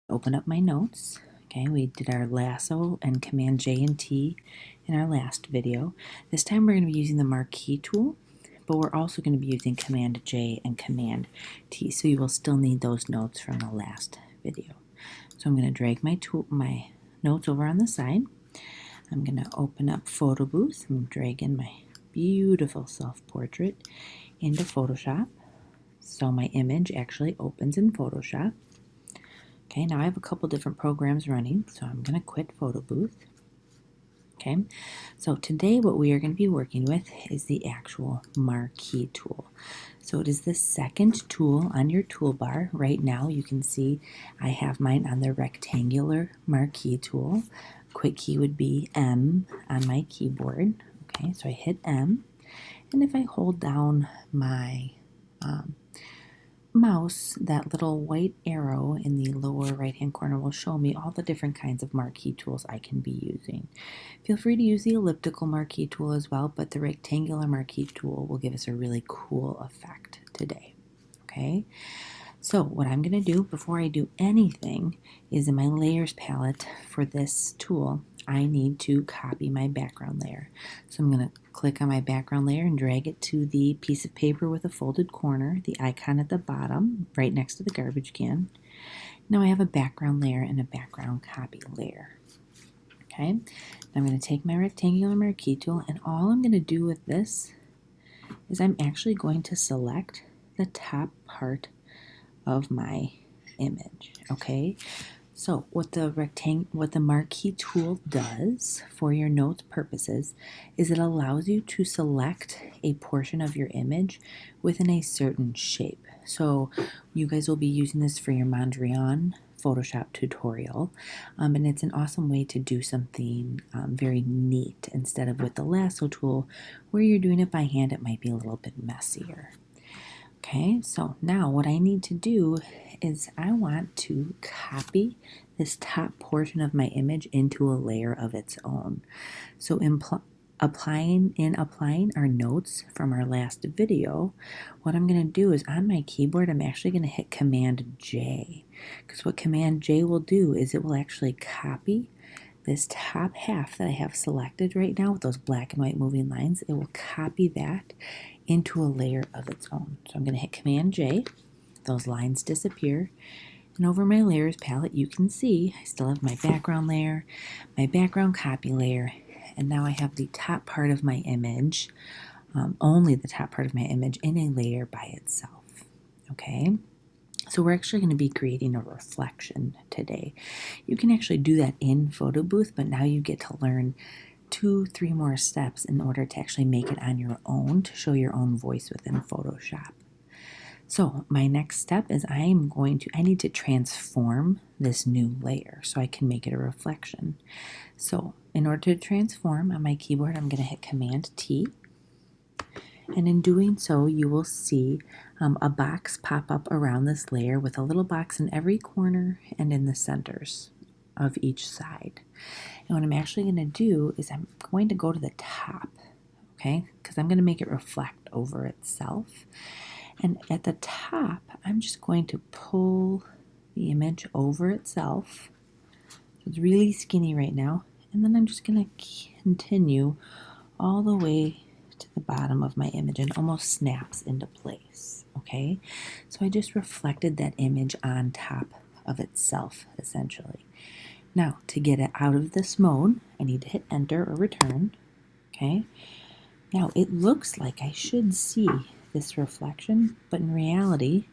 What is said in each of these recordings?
Open up my notes. Okay, we did our lasso and Command J and T in our last video. This time we're going to be using the Marquee Tool, but we're also going to be using Command J and Command T, so you will still need those notes from the last video. So I'm going to drag my notes over on the side. I'm going to open up Photo Booth. I'm dragging my beautiful self-portrait into Photoshop. So my image actually opens in Photoshop. Okay, now I have a couple different programs running, so I'm going to quit Photo Booth. Okay, so today what we are going to be working with is the actual Marquee Tool. So it is the second tool on your toolbar. Right now you can see I have mine on the rectangular Marquee Tool. Quick key would be M on my keyboard. Okay, so I hit M, and if I hold down my mouse, that little white arrow in the lower right hand corner will show me all the different kinds of marquee tools I can be using. Feel free to use the elliptical marquee tool as well, but the rectangular marquee tool will give us a really cool effect today. Okay, so what I'm going to do before I do anything is in my layers palette for this tool, I need to copy my background layer. So I'm going to click on my background layer and drag it to the piece of paper with a folded corner, the icon at the bottom, right next to the garbage can. Now I have a background layer and a background copy layer. Okay, now I'm going to take my rectangular marquee tool, and all I'm going to do with this is I'm actually going to select the top part of my image. Okay, so what the Marquee Tool does for your notes purposes is it allows you to select a portion of your image within a certain shape. So you guys will be using this for your Mondrian Photoshop tutorial, and it's an awesome way to do something very neat instead of with the lasso tool where you're doing it by hand. It might be a little bit messier. Okay, so now what I need to do is I want to copy this top portion of my image into a layer of its own. So applying our notes from our last video, what I'm going to do is on my keyboard, I'm actually going to hit Command J, because what Command J will do is it will actually copy this top half that I have selected right now with those black and white moving lines. It will copy that into a layer of its own. So I'm going to hit Command J, those lines disappear, and over my layers palette you can see I still have my background layer, my background copy layer, and now I have the top part of my image, only the top part of my image in a layer by itself. Okay, so we're actually going to be creating a reflection today. You can actually do that in Photo Booth, but now you get to learn 2-3 more steps in order to actually make it on your own, to show your own voice within Photoshop. So my next step is I need to transform this new layer so I can make it a reflection. So in order to transform, on my keyboard I'm going to hit Command T, and in doing so you will see a box pop up around this layer with a little box in every corner and in the centers of each side. And what I'm actually going to do is I'm going to go to the top, okay, because I'm going to make it reflect over itself. And at the top, I'm just going to pull the image over itself. So it's really skinny right now. And then I'm just going to continue all the way to the bottom of my image and almost snaps into place. Okay, so I just reflected that image on top of itself, essentially. Now, to get it out of this mode, I need to hit Enter or Return. Okay, now it looks like I should see this reflection, but in reality,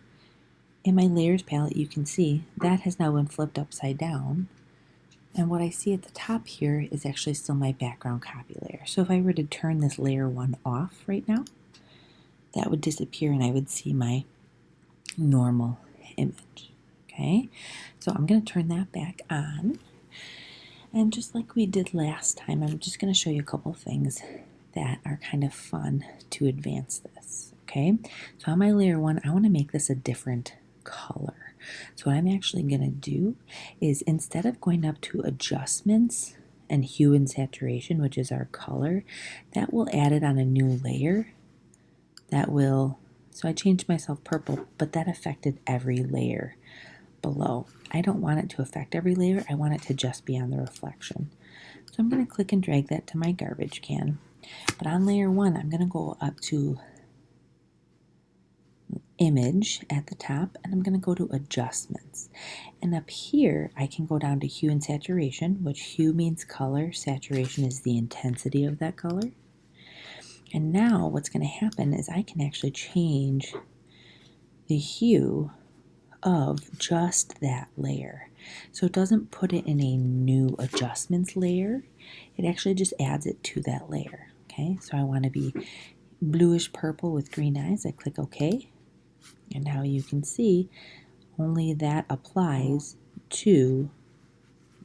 in my layers palette, you can see that has now been flipped upside down. And what I see at the top here is actually still my background copy layer. So if I were to turn this layer 1 off right now, that would disappear and I would see my normal image. Okay, so I'm going to turn that back on. And just like we did last time, I'm just going to show you a couple things that are kind of fun to advance this. Okay, so on my layer 1, I want to make this a different color. So what I'm actually going to do is, instead of going up to Adjustments and Hue and Saturation, which is our color, that will add it on a new layer. So I changed myself purple, but that affected every layer below. I don't want it to affect every layer. I want it to just be on the reflection. So I'm going to click and drag that to my garbage can. But on layer 1, I'm going to go up to Image at the top, and I'm going to go to Adjustments. And up here, I can go down to Hue and Saturation, which hue means color, saturation is the intensity of that color. And now what's going to happen is I can actually change the hue of just that layer. So it doesn't put it in a new adjustments layer. It actually just adds it to that layer. Okay, so I want to be bluish purple with green eyes. I click OK. And now you can see only that applies to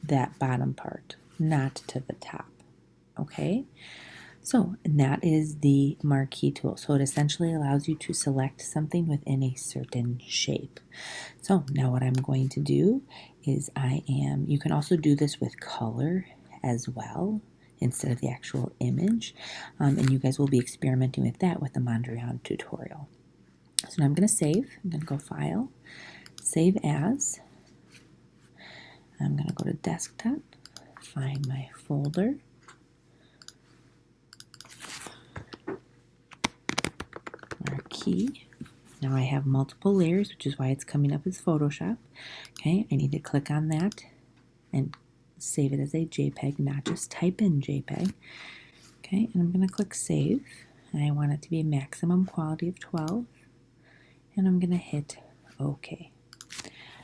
that bottom part, not to the top. Okay, so and that is the Marquee tool. So it essentially allows you to select something within a certain shape. So now what I'm going to do is you can also do this with color as well instead of the actual image. And you guys will be experimenting with that with the Mondrian tutorial. So now I'm going to save. I'm going to go File, Save As. I'm going to go to Desktop, find my folder. Marquee. Now I have multiple layers, which is why it's coming up as Photoshop. Okay, I need to click on that and save it as a JPEG, not just type in JPEG. Okay, and I'm going to click Save. And I want it to be a maximum quality of 12. And I'm going to hit OK.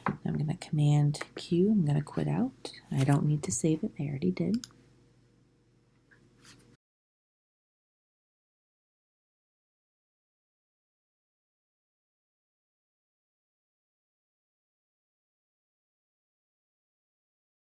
I'm going to Command Q. I'm going to quit out. I don't need to save it. I already did.